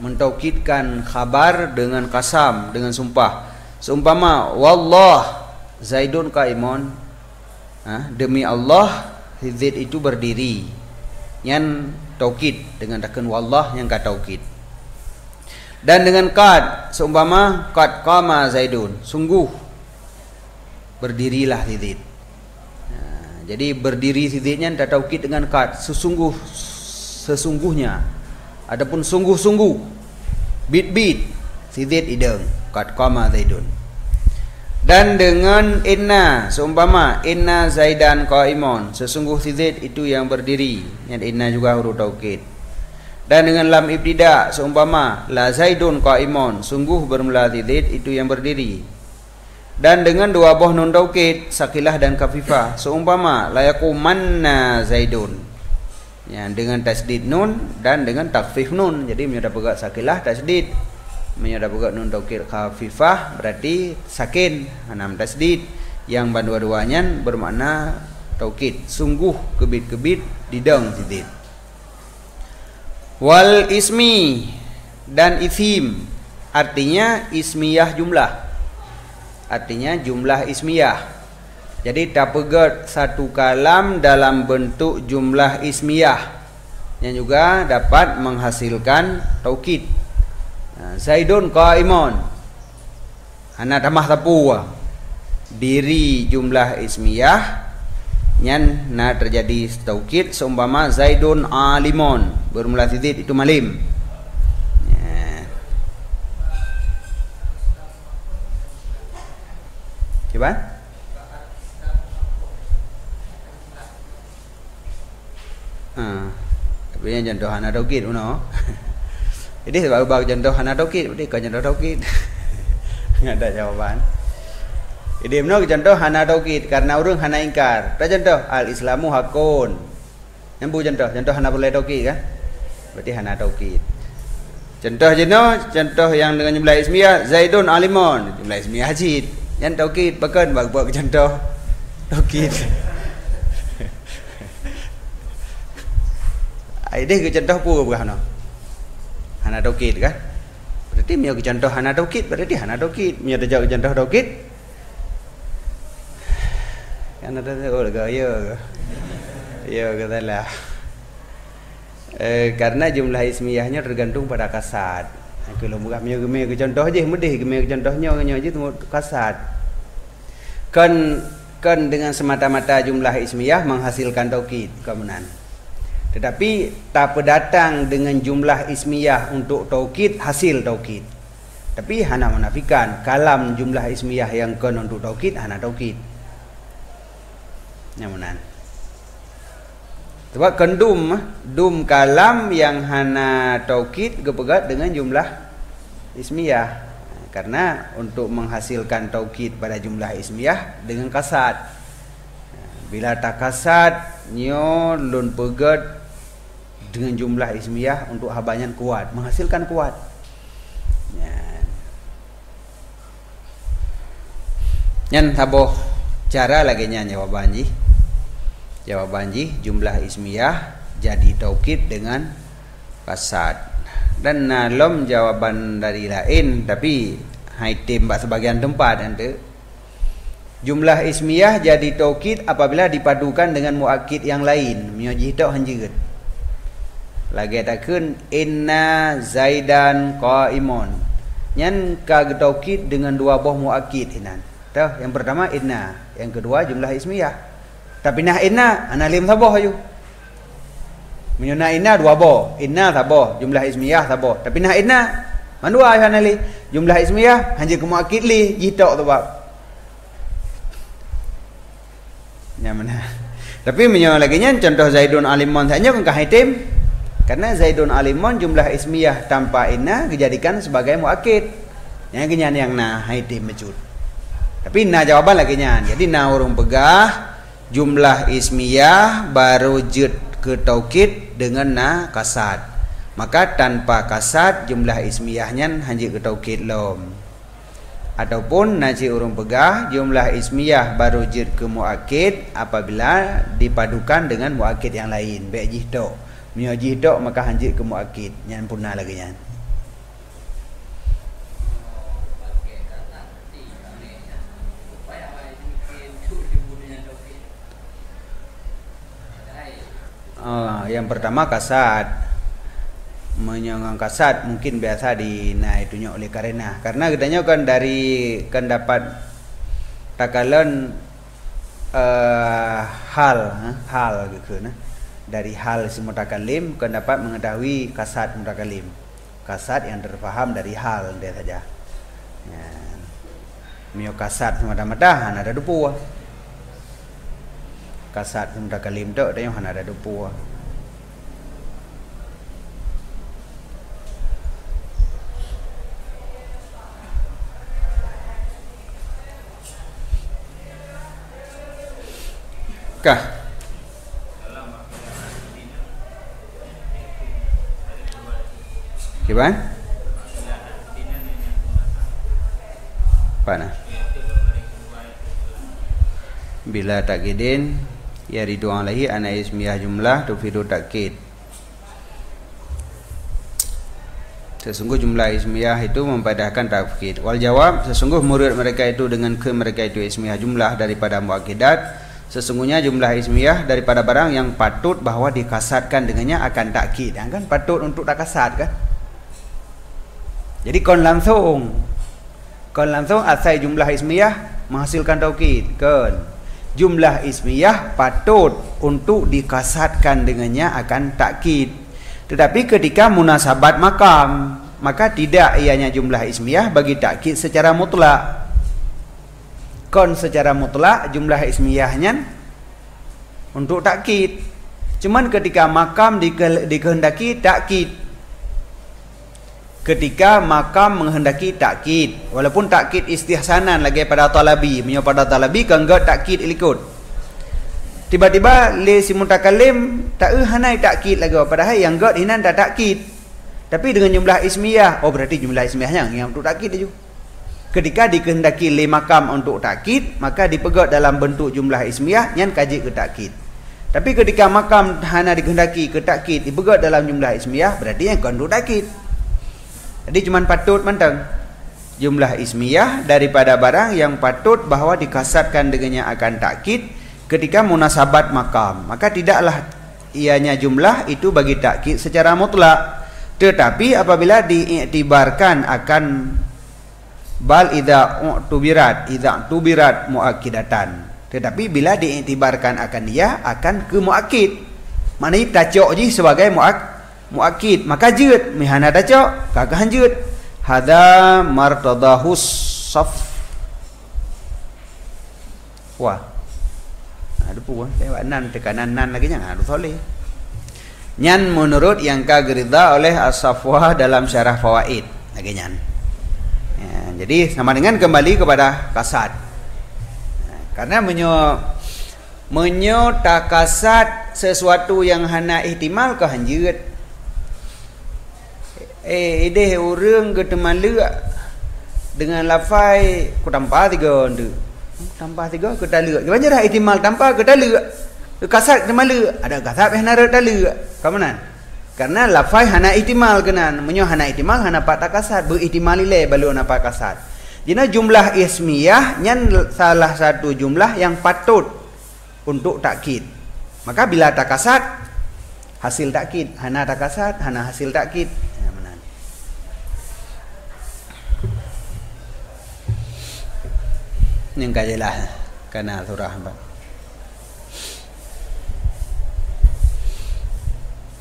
S2: mentaukidkan khabar dengan kasam, dengan sumpah. Seumpama wallah Zaidun qaimun, demi Allah Zaid itu berdiri, yang taukid dengan takan wallah yang ka taukid. Dan dengan qad, seumpama qad qama Zaidun, sungguh berdirilah Zaid. Jadi berdiri Zaidnya tak taukid dengan qad, sesungguhnya. Adapun sungguh-sungguh, bit-bit Zaid ideng, qad qama Zaidun. Dan dengan inna, seumpama inna Zaidan qaimun, sesungguh Zaid itu yang berdiri, yang inna juga huruf taukid. Dan dengan lam ibtida, seumpama la Zaidun qaimun, sungguh bermula Zaid itu yang berdiri. Dan dengan dua buah nun taukid, sakilah dan kafifah, seumpama la yaqumanna Zaidun, ya, dengan tasdid nun dan dengan takfif nun. Jadi menyoda pegat sakilah tasdid, menyoda pegat nun taukid kafifah berarti sakin, enam tasdid, yang dua-duanya bermakna taukid, sungguh kebit-kebit didang tidid. Wal ismi, dan isim, artinya ismiyah jumlah, artinya jumlah ismiyah. Jadi tak pegat satu kalam dalam bentuk jumlah ismiyah yang juga dapat menghasilkan taukid. Zaidun qaimun, ana tamah tapu, diri jumlah ismiyah yang terjadi taukid. Seumpama Zaidun alimun, bermula titik itu malim. Coba. Tapi yang contoh hana taukid uno. Jadi sebab contoh hana taukid, berarti kau contoh taukid. Enggak ada jawaban. Jadi menurut contoh hana taukid karena urang hana ingkar. Tak contoh al islamu hakun. Yang bu contoh hana boleh taukid kan? Berarti hana taukid. Contoh contoh yang dengan jumlah ismiyah Zaidun alimun, jumlah ismiyah hajid. Yang taukid bahkan buat contoh taukid. Aideh ke contoh pu bukan no? Hana taukid kan? Berarti mio ke contoh hana taukid, berarti hana taukid. Mio ada jawab contoh taukid. Kan ada gaya. Ya katalah. Karena jumlah ismiyahnya tergantung pada kasad. Kalau bukan mio ke contoh je, mudih ke contohnya je tu kasad. Kan dengan semata-mata jumlah ismiyah menghasilkan taukid kemudian. Tetapi tak berdatang dengan jumlah ismiyah untuk taukid hasil taukid. Tapi hana menafikan kalam jumlah ismiyah yang kan untuk taukid hana taukid. Nyamunan. Sebab kendum kalam yang hana taukid gepegat dengan jumlah ismiyah. Karena untuk menghasilkan taukid pada jumlah ismiyah dengan kasad. Bila tak kasad nyo lun pegat dengan jumlah ismiyah untuk habanyan kuat, menghasilkan kuat. Nyan taboh cara lagi nya jawaban ji. Jawaban ji jumlah ismiyah jadi taukid dengan kasad. Dan nalom jawaban dari lain tapi haitim sebagian tempat ante. Jumlah ismiyah jadi taukid apabila dipadukan dengan muakkid yang lain. Mioji tok hanjeut. Lagi takun inna Zaidan qaimun. Nyan ka taukid dengan dua buah muakkid hinan. Tah, yang pertama inna, yang kedua jumlah ismiyah. Tapi nah inna analim saboh ayu. Menyuna inna dua boh, inna saboh, jumlah ismiyah saboh. Tapi nah inna mandua ayu anali, jumlah ismiyah hanya ke muakkid li jitok tu bab. Ya mana. Tapi menyuna lagi nya contoh Zaidun alimun saja kan kahaitim. Karena Zaidun alimun jumlah ismiyah tanpa inna dijadikan sebagai muakkid. Yang kenyan yang nah haitim mecut. Tapi nah jawaban lagi nya. Jadi nah urung pegah jumlah ismiyah baru jud ke taukid dengan na kasad. Maka tanpa kasad jumlah ismiyahnya hanya ke taukid lom. Ataupun naci urung pegah jumlah ismiyah baru jid ke muakkid apabila dipadukan dengan muakkid yang lain. Baik jihtok. Mio jihtok maka hanjid ke muakkid. Nyan punah lagi nyan. Yang pertama kasat. Menyongang kasat mungkin biasa dinaitunya oleh karena katanya kan dari kan dapat takalan hal gitu nah. Dari hal si mutakalim kan dapat mengetahui kasat mutakalim. Kasat yang terfaham dari hal dia saja. Ya. Mio kasat semata-mata ada dupu. Kasat mutakalim tu dia ada dupu. Kah? Gimana? Mana? Bila takkidin ya ridu alaihi ana ismiyah jumlah tufidu takkid. Sesungguh jumlah ismiyah itu mempadahkan takkid. Wal jawab, sesungguh murid mereka itu dengan ke mereka itu ismiyah jumlah daripada muakkidat. Sesungguhnya jumlah ismiyah daripada barang yang patut bahwa dikasatkan dengannya akan takkid. Kan patut untuk tak kasat kan? Jadi kon langsung asal jumlah ismiyah menghasilkan taukid kan. Jumlah ismiyah patut untuk dikasatkan dengannya akan takkid. Tetapi ketika munasabat makam, maka tidak ianya jumlah ismiyah bagi takkid secara mutlak. Kon secara mutlak jumlah ismiyahnya untuk takkid. Cuman ketika makam dikehendaki takkid. Ketika makam menghendaki takkid, walaupun takkid istihsanan lagi pada talabi, menyo pada talabi kan enggak takkid ikut. Tiba-tiba li si mutakalim tak hanai takkid lagi padahal yang enggak hinan tak takkid. Tapi dengan jumlah ismiyah, oh berarti jumlah ismiyahnya yang untuk takkid itu. Ketika dikehendaki li makam untuk takkid, maka dipegat dalam bentuk jumlah ismiyah yang kaji ke takkid. Tapi ketika makam hana dikehendaki ke takkid dipegat dalam jumlah ismiyah, berarti yang untuk takkid. Jadi cuma patut mentang jumlah ismiyah daripada barang yang patut bahwa dikasatkan dengannya akan takkid ketika munasabat makam. Maka tidaklah ianya jumlah itu bagi takkid secara mutlak. Tetapi apabila diiktibarkan akan bal idza tubirat muakkidatan. Tetapi bila diiktibarkan akan dia akan ke muakkid. Maknanya tacok je sebagai muakkid, maka jud mihana tacok kagak jud. Hadza martadahus saf. Wah. Ada puan lewat nan tekanan nan lagi nya harus soleh. Nyan menurut yang kagerida oleh As-Safwah dalam syarah fawaid lagi nyan. Ya, jadi sama dengan kembali kepada kasat. Karena menyo tak kasat sesuatu yang hana ihtimal ke hanjut. Ideh orang ke temala dengan lafai ku tanpa tiga ndu. Tanpa tiga ke tala. Gimana dah ihtimal tanpa ke tala. Kasat temala ada kasat hana tala. Kamanan? Karena lafai hana ihtimal kenan. Menyo hana ihtimal hana pak tak kasat berihtimal ile balu hana pak kasat. Jadi jumlah ismiyah nyan salah satu jumlah yang patut untuk takkid. Maka bila tak kasat hasil takkid, hana tak kasat hana hasil takkid. Ya benar. Ning kajelah kana surah.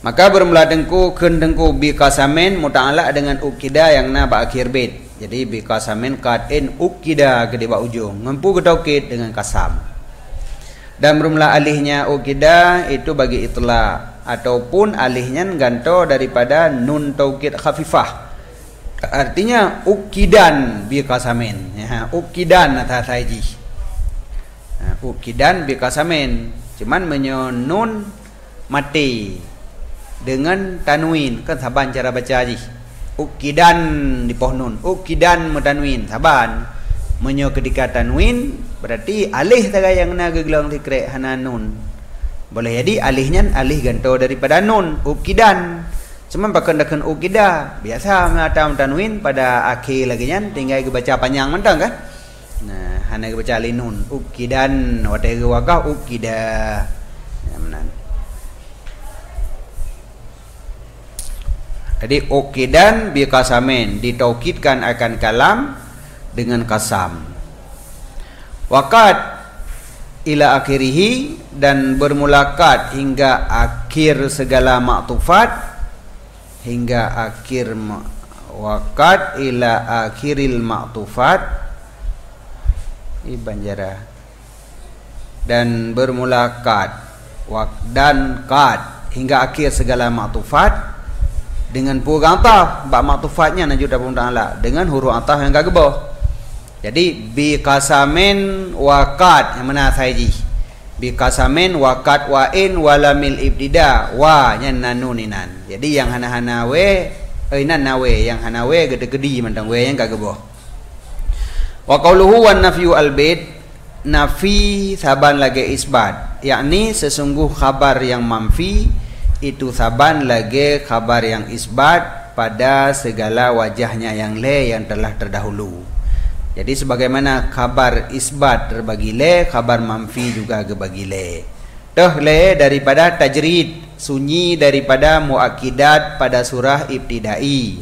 S2: Maka bermula dengku kendengku bi qasamin muta'alaq dengan ukida yang na ba akhir bait. Jadi bi qasamin qadin ukida ke di ba ujung. Ngempu ke taukid dengan kasam. Dan bermula alihnya ukida itu bagi itla ataupun alihnya ganto daripada nun taukid khafifah. Artinya ukidan bi qasamin. Ya, ukidan atas haji. Nah, ukidan bi qasamin. Cuman menyonun mati dengan tanwin kan saban cara baca haji. Ukidan di poh nun, ukidan mutanwin saban. Menyo ketika tanwin berarti alih tara yang na gegelong tikrek hana nun. Boleh jadi alihnya alih ganto daripada nun, ukidan. Cuma pakai ukida biasa mengatam tanwin pada akhir lagi nya tinggal baca panjang mentang kan. Nah, hana baca linun ukidan watai wakah ukida. Ya menan. Jadi ukidan bi qasamin ditaukidkan akan kalam dengan kasam. Waqad ila akhirih dan bermulakat hingga akhir segala maktufat, hingga akhir waqad ila akhiril maktufat banjara, dan bermulakat dan qad hingga akhir segala maktufat dengan huruf ataf. Bab maktufatnya najud dalam ta'ala dengan huruf ataf yang gak gebah. Jadi bi qasamin waqad yang mana saiji bi qasamin waqad wa in walamil ibtida wa nya nanuninan. Jadi yang hana-hana we nan nawe yang hana we gede-gede mandang we yang gak gebah. Wa qauluhu wan nafyu al bait nafi saban lagi isbat, yakni sesungguh khabar yang manfi itu saban lagi khabar yang isbat pada segala wajahnya yang le yang telah terdahulu. Jadi sebagaimana khabar isbat terbagi le, khabar manfi juga gebagi le. Dah le daripada tajrid, sunyi daripada muakkidat pada surah ibtidai,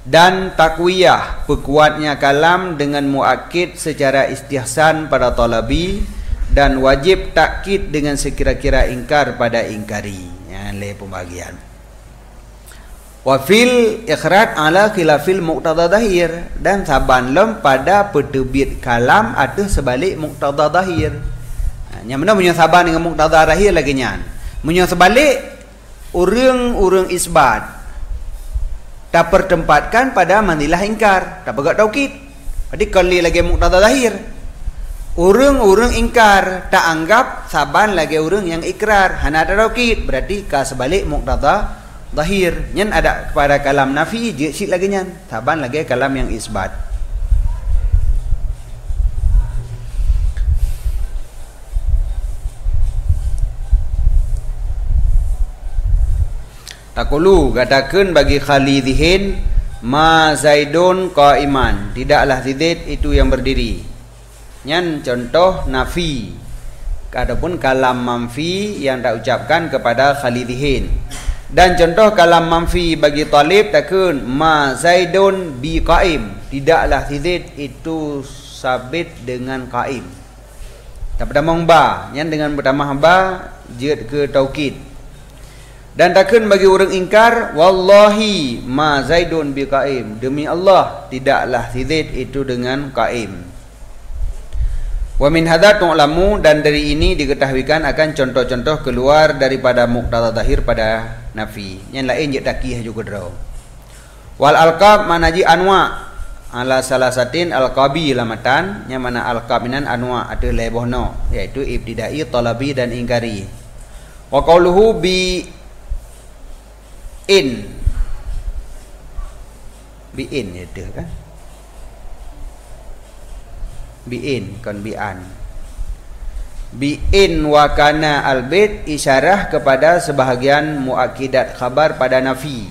S2: dan takwiyah berkuatnya kalam dengan muakkid secara istihsan pada talabi, dan wajib takkid dengan sekira-kira ingkar pada ingkari. Ya le pembagian. Wa fil ikhraj ala khilafil muqtada zahir, dan saban lem pada petebit kalam ada sebalik muqtada zahir. Yang mana punya saban dengan muqtada zahir lagi nyan. Punya sebalik urang-urang isbat tak pertempatkan pada mandilah ingkar, tak pegat taukid. Jadi kali lagi muqtada zahir. Urang-urang ingkar tak anggap saban lagi urang yang ikrar, hana ada taukid, berarti ka sebalik muqtada zahir. Nyan ada pada kalam nafi je sik lagi nyan, saban lagi kalam yang isbat. Takulu katakan bagi Khalidihin ma Zaidun qaiman, tidaklah Zaid itu yang berdiri. Nyan contoh nafi adapun kalam manfi yang tak ucapkan kepada Khalidihin. Dan contoh kalam manfi bagi Talib takun ma Zaidun bi qaim, tidaklah Zaid itu sabit dengan qaim. Tak pertama ba, yang dengan pertama ba jid ke taukid. Dan takun bagi orang ingkar wallahi ma Zaidun bi qaim, demi Allah tidaklah Zaid itu dengan qaim. Wa min hadza tu'lamu, dan dari ini diketahuikan akan contoh-contoh keluar daripada muqtada zahir pada nafi. Yang lain je takiyah juga draw. Wal alqab manaji anwa ala salasatin alqabi lamatan, yang mana alqab minan anwa ada lebohno, yaitu ibtidai, talabi dan ingkari. Wa qauluhu bi in itu kan, bi'in kon bi'an. Bi'in wa kana albait isyarah kepada sebahagian muakkidat khabar pada nafi.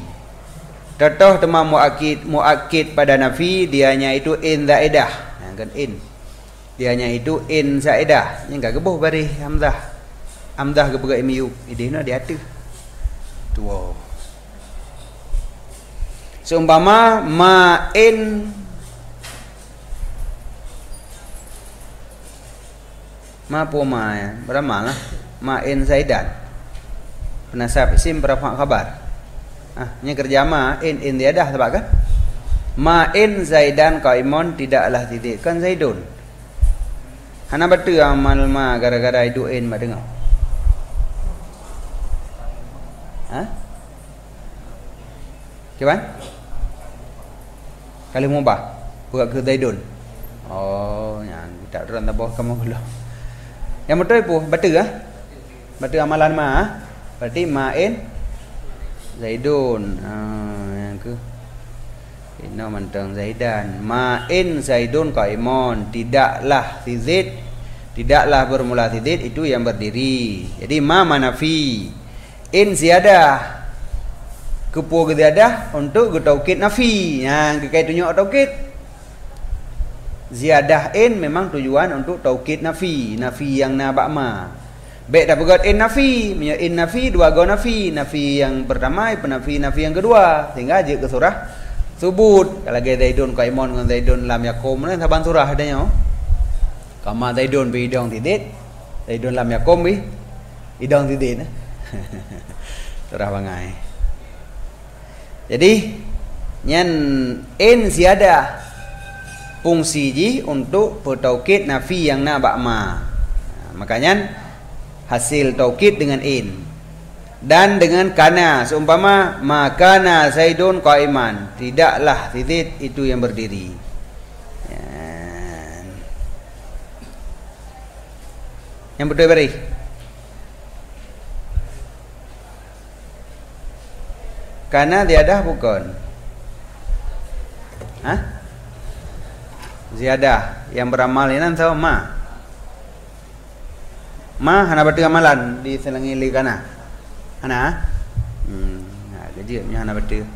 S2: Contoh tema muakkid pada nafi dianya itu in zaidah. Nah, kan in. Dianya itu in zaidah. Yang enggak gebuh bari hamzah. Hamzah gebega miu. Idehna di atas. Tuh. Seumpama ma in ma poma ya, beramal lah. Ma in zaidan. Penasab isim berapa khabar? Ini kerja ma in dia dah sebab kan? Ma in zaidan qaimun, tidaklah titik kan zaidun. Hana betul amal ma gara-gara itu in ma dengar. Cuman? Kali mubah buat ke zaidun. Oh, yang tak terang tabah kamu belum. Yang betul pun betul ah? Betul amalan ma. Berarti ma'in zaidun. Yang ke Ino mentang Zaidan. Ma in Zaidun qaimun, tidaklah si Zaid, tidaklah bermula si Zaid itu yang berdiri. Jadi ma manafi. In ziyadah, kepu ziyadah untuk taukid nafi. Yang kai tunjuk taukid. Ziyadah in memang tujuan untuk taukid nafi, nafi yang na ba'ma. Baik dah pegat in nafi, punya in nafi dua go nafi, nafi yang pertama nafi yang kedua, sehingga je ke surah subut. Kalau gaya Zaidun qaimun dengan Zaidun lam yakum ni saban surah adanya. Kama Zaidun bi idong tidit, Zaidun lam yakum bi idong tidit. Surah bangai. Jadi nyan in ziyadah fungsi ji untuk bertaukid nafi yang na ba'ma. Makanya hasil taukid dengan in. Dan dengan kana, seumpama makana Zaidun qaiman, tidaklah titik itu yang berdiri. Yang betul beri. Kana ziyadah bukan? Hah? Ziyadah yang beramal ini sama ma hana berarti amalan di selangi li kana. Ana gajinya hana betul.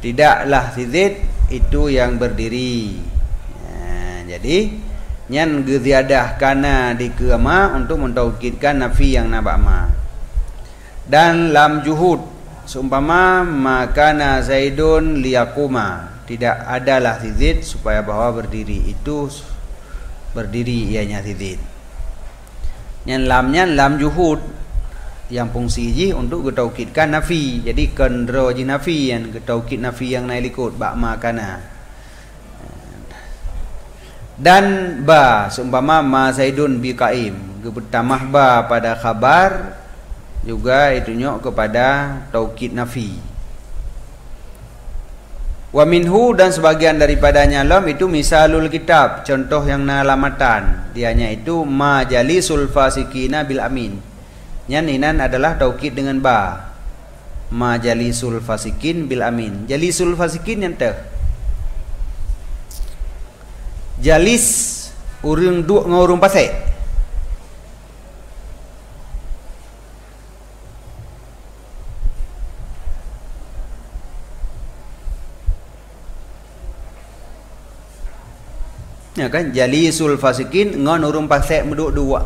S2: Tidaklah si Zaid itu yang berdiri. Jadi nyan ziyadah kana di kama untuk mentaukidkan nafi yang nabama. Dan lam juhud seumpama makana Zaidun liyaquma, tidak adalah si Zaid supaya bahwa berdiri, itu berdiri ianya si Zaid. Nyan lam juhud yang fungsi ji untuk getaukidkan nafi. Jadi kendro ji nafi yang getaukid nafi yang naik likut bak makana. Dan ba seumpama ma Zaidun bi qaim, bertambah ba pada khabar juga itu nyok kepada taukid nafi. Wa minhu, dan sebagian daripadanya lam itu misalul kitab, contoh yang nalamatan, dianya itu ma jalisul fasikina bil amin. Nyaninan adalah taukid dengan ba. Ma jalisul fasikin bil amin. Jalisul fasikin yang teh. Jalis urang duk ngurung pasek. Ya kan, jalisul fasikin ngon urung pasek meduk dua.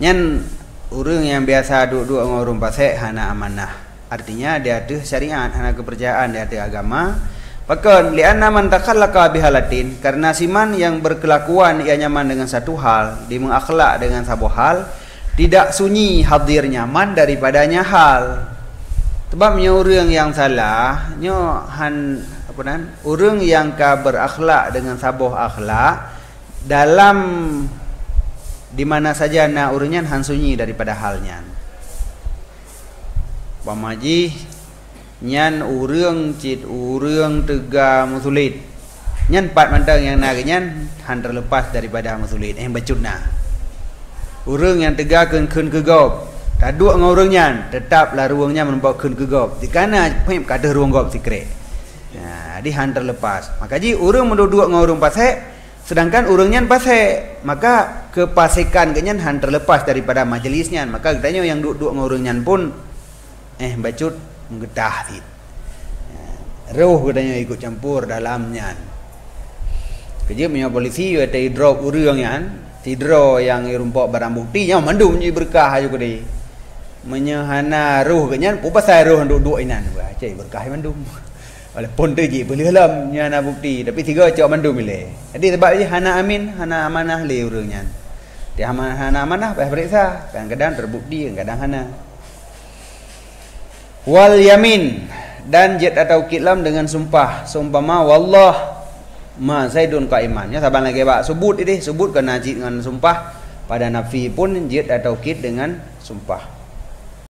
S2: Nyan orang yang biasa duduk ngurung pasek hana amanah. Artinya dia ada syariat, hana kepercayaan, dia ada agama. Bahkan li'anna man takallaka bihalatin, karena siman yang berkelakuan ia nyaman dengan satu hal, dia mengakhlak dengan satu hal, tidak sunyi hadir nyaman daripadanya hal. Sebabnya orang yang salah, orang yang ka berakhlak dengan sabuh akhlak dalam di mana saja na urunyan hansunyi daripada halnya. Pamaji nyan urang cit urang tega musulit. Nyan pat mantang yang nagenyan han terlepas daripada musulit. Bacutna. Urang yang tega keun ke gop. Taduk dengan urangnya tetaplah ruangnya menempat keun ke gop. Dikana pem kada ruang gop sikre. Nah, di han terlepas. Maka ji urang menduduk dengan urang pasek, sedangkan urangnya pasek, maka kepasikan kenyan han terlepas daripada majelisnya. Maka katanya yang duduk dengan urangnya pun bacut menggetah tit. Roh katanya ikut campur dalamnya. Kerja punya polisi ada drop urangnya, tidro yang irumpok barang bukti nya mandum ji berkah aja kudi. Menyahana roh kenyan pasal roh duduk inan. Wah, cai berkah mandum. Walaupun tu je boleh lah nyana bukti, tapi tiga cak mandum boleh. Jadi sebab je hana amin, hana amanah le urangnya. Dia hana amanah payah periksa, kadang-kadang terbukti, kadang-kadang hana. Wal yamin, dan jet atau kitlam dengan sumpah. Seumpama wallah ma Zaidun qaiman. Ya saban lagi bak sebut ini, sebut kena jid dengan sumpah. Pada nafi pun jet atau kit dengan sumpah.